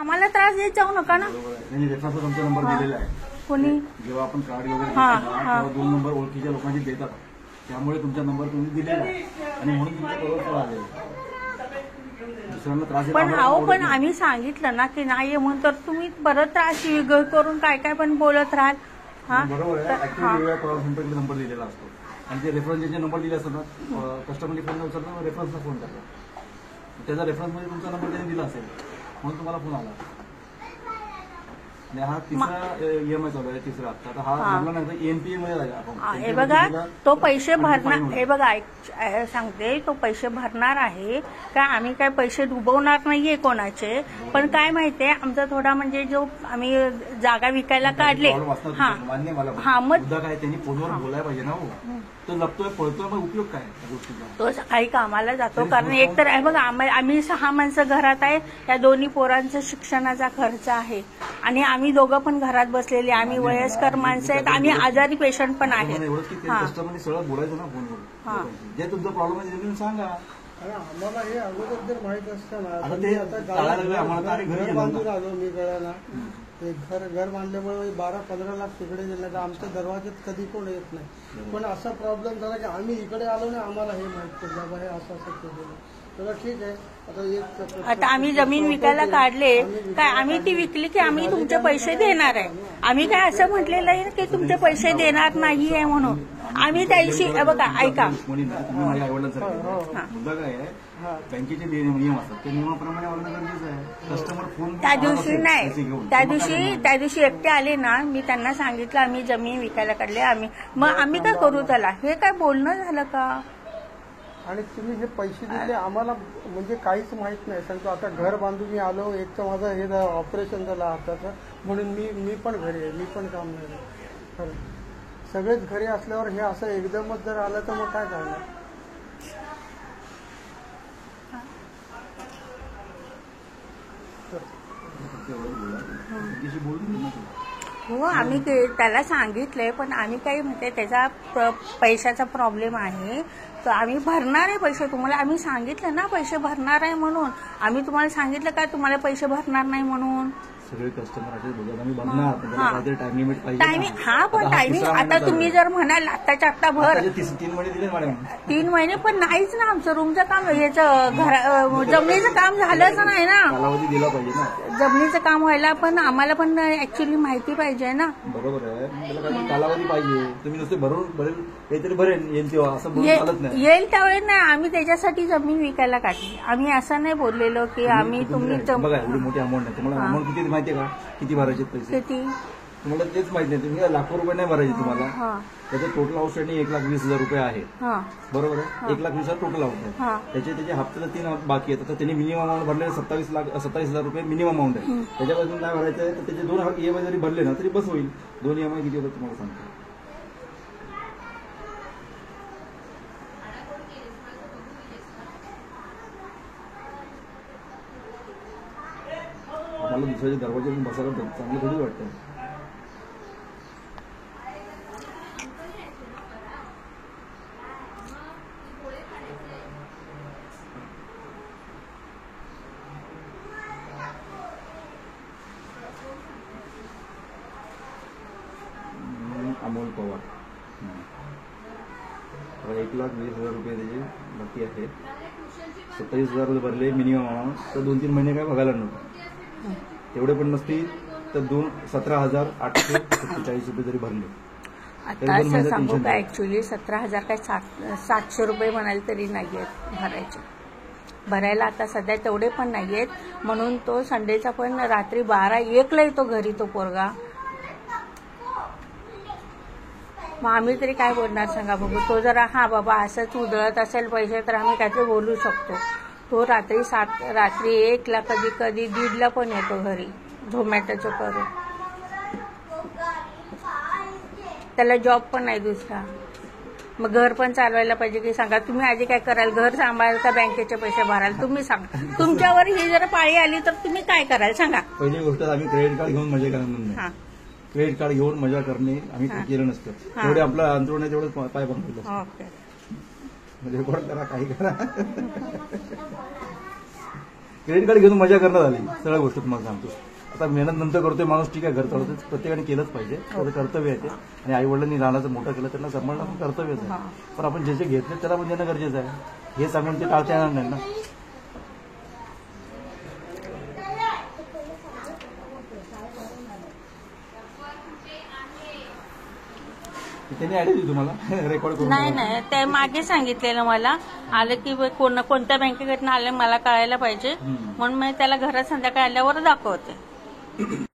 आम्हाला त्रास देत जाऊ नका ना. रेफरन्सला तुमचा नंबर दिलेला आहे. कोणी जेव्हा आपण कार्ड वगैरे तेव्हा 2 नंबर ओळखीच्या लोकांचे देतात, त्यामुळे तुमचा नंबर तुम्ही दिलेला आहे आणि म्हणून तुमच्या बरोबर आलेला. दुसऱ्यांना त्रास पण पण आम्ही सांगितलं ना की नाही म्हणून, तर तुम्ही परत त्रास करून काय काय पण बोलत राहाल. बरोबर आहे. ऍक्च्युअली कॉल सेंटरकडे नंबर दिलेला असतो आणि ते रेफरन्सचे नंबर दिले असतात ना, कस्टमरने फोन उचलला रेफरन्सला फोन करतात. त्याचा रेफरन्समध्ये तुमचा नंबर त्यांनी दिला असेल म्हणून तुम्हाला फोन आला. हा तिसरा EMI चालू आहे, तिसरा. आता हा बोलला नाही ENPA मध्ये. हे बघा तो पैसे भरणार, हे बघा सांगते, तो पैसे भरणार आहे का, आम्ही काय पैसे डुबवणार नाहीये कोणाचे. पण काय माहितीये आमचा थोडा म्हणजे जो आम्ही जागा विकायला काढले, मग काय त्यांनी फोनवर बोलायला पाहिजे ना. तो लपतोय पळतोय, मग उपयोग काय गोष्टीचा. तो सकाळी कामाला जातो. कारण एक तर बघा आम्ही 6 माणसं घरात आहे, त्या दोन्ही पोरांचं शिक्षणाचा खर्च आहे आणि आम्ही दोघं पण घरात बसलेले, आम्ही वयस्कर माणसं आहेत, आम्ही आजारी पेशंट पण आहेत. कस्टमरने सरळ बोलायचं ना फोनवर, जे तुमचा प्रॉब्लेम आहे तुम्ही सांगा. आम्हाला हे अगोदर जर माहित असतं ना, आता ते घर बांधून आलो मी गळ्याला. ते घर बांधल्यामुळे 12-15 लाख तिकडे गेले, तर आमच्या दरवाज्यात कधी कोण येत नाही. पण असा प्रॉब्लेम झाला की आम्ही इकडे आलो ना, आम्हाला हे माहित पडलं बाबा हे असं केलेलं. तर ठीक आहे. आता आम्ही जमीन विकायला काढले काय, आम्ही ती विकली की आम्ही तुमचे पैसे देणार आहे. आम्ही काय असं म्हटलेलं आहे की तुमचे पैसे देणार नाहीये म्हणून. आम्ही त्या दिवशी बघा ऐका, मुद्दा काय आहे, बँकेचे नियम असतात त्या नियमाप्रमाणे वागणं गरजेचं आहे. कस्टमर फोन त्या दिवशी नाही, त्या दिवशी एकटे आले ना, मी त्यांना सांगितलं आम्ही जमीन विकायला काढले, आम्ही काय करू त्याला. हे काय बोलणं झालं का. आणि तुम्ही हे पैसे दिले आम्हाला, म्हणजे काहीच माहित नाही. सांगतो आता घर बांधून मी आलो, एक तर माझं हे ऑपरेशन झालं हाताचं, म्हणून मी पण घरी आहे, मी पण काम नाही खरं. सगळेच घरी असल्यावर हे असं एकदमच जर आलं तर मग काय करणार. हो आम्ही त्याला सांगितलंय, पण आम्ही काही म्हणते त्याचा पैशाचा प्रॉब्लेम आहे, तर आम्ही भरणार आहे पैसे. तुम्हाला आम्ही सांगितलं ना पैसे भरणार आहे म्हणून. आम्ही तुम्हाला सांगितलं का तुम्हाला पैसे भरणार नाही म्हणून. सगळे कस्टमर असे बोलतात आम्ही भरणार, टाइम लिमिट पाहिजे. पण टायमिंग आता तुम्ही जर म्हणाल आत्ताच्या आत्ता भर, 3 महिने दिले मॅडम. 3 महिने पण नाहीच ना. आमचं रूमचं काम, याचं जमिनीचं काम झालंच नाही ना. कालावधी दिला पाहिजे ना, जमिनीचं काम व्हायला. पण आम्हाला पण ऍक्च्युअली माहिती पाहिजे ना. बरोबर आहे, त्याला काही कालावधी पाहिजे. तुम्ही नुसते भरेल काहीतरी भरेल येईल तेव्हा असं बोलून चालत नाही. येईल त्यावेळेस नाही, आम्ही त्याच्यासाठी जमीन विकायला काढली. आम्ही असं नाही बोललेलो की आम्ही तुम्ही बघा एवढी मोठी अमाऊंट आहे. तुम्हाला अमाऊंट किती माहितीये का, किती भरायचे पैसे किती तुम्हाला तेच माहित नाही. तुम्ही लाखो रुपये नाही भरायचे तुम्हाला. त्याचं टोटल आउटस्टँडिंग 1,20,000 रुपये आहे. बरोबर आहे, 1,20,000 टोटल आउट आहे. त्याचे हप्त्याला 3 बाकी आहेत. तर त्यांनी मिनिमम अमाऊंट भरले 27,000 रुपये मिनिमम अमाऊंट आहे. त्याच्यापासून काय भरायचं आहे, तर त्याचे 2 EMI जरी भरले ना तरी बस होईल. 2 EMI किती होतात तुम्हाला सांगतो. आम्हाला दुसऱ्याच्या दरवाज्यातून बसायला चांगलं थोडी वाटतं. अमोल पवार 1,20,000 रुपये त्याचे बाकी आहेत. 27,000 भरले मिनिमम अमाऊंट. तर 2-3 महिने काय बघायला नको. तेवढे पण नसतील तर 17,847 रुपये जरी भरले. आता असं सांगू का, ऍक्च्युली 17,000 काय 700 रुपये म्हणाले तरी नाहीयेत भरायला आता सध्या तेवढे पण नाहीयेत. म्हणून तो संडेचा पण रात्री 12-1ला येतो घरी तो पोरगा. मग आम्ही तरी काय बोलणार सांगा बघू. तो जरा बाबा असंच उधळत असेल पैसे तर आम्ही काहीतरी बोलू शकतो. तो रात्री 1ला कधी 1:30ला पण येतो घरी झोमॅटोचं करून. त्याला जॉब पण नाही दुसरा. मग घर पण चालवायला पाहिजे की सांगा. तुम्ही आधी काय कराल, घर सांभाळाल का बँकेचे पैसे भराल, तुम्ही सांगा. तुमच्यावर ही जर पाळी आली तर तुम्ही काय कराल सांगा. पहिली गोष्ट आम्ही क्रेडिट कार्ड घेऊन मजा करणार नाही. क्रेडिट कार्ड घेऊन मजा करणे आम्ही केलं नसतं. तेवढे आपलं अंतरुण आहे तेवढं पाय बंद म्हणजे रेकॉर्ड करा, काही करा. क्रेडिट कार्ड घेऊन मजा करण्यात आली, सगळ्या गोष्टी तुम्हाला सांगतो. आता मेहनत नंतर करतोय माणूस, ठीक आहे, घर चालवतोय, प्रत्येकाने केलंच पाहिजे, त्याचं कर्तव्य आहे ते. आणि आई वडिलांनी लहानाचं मोठं केलं, त्यांना सांभाळणं पण कर्तव्यच आहे. पण आपण जे जे घेतले त्याला पण देणं गरजेचं आहे, हे सांगून ते टाळता येणार नाही ना. त्यांनी आयडिया दिली तुम्हाला रेकॉर्ड करून? नाही, ते मागे सांगितलेलं मला, आलं की कोणत्या बँकेकडनं आलं मला कळायला पाहिजे, म्हणून मी त्याला घरात संध्याकाळी आल्यावर दाखवते.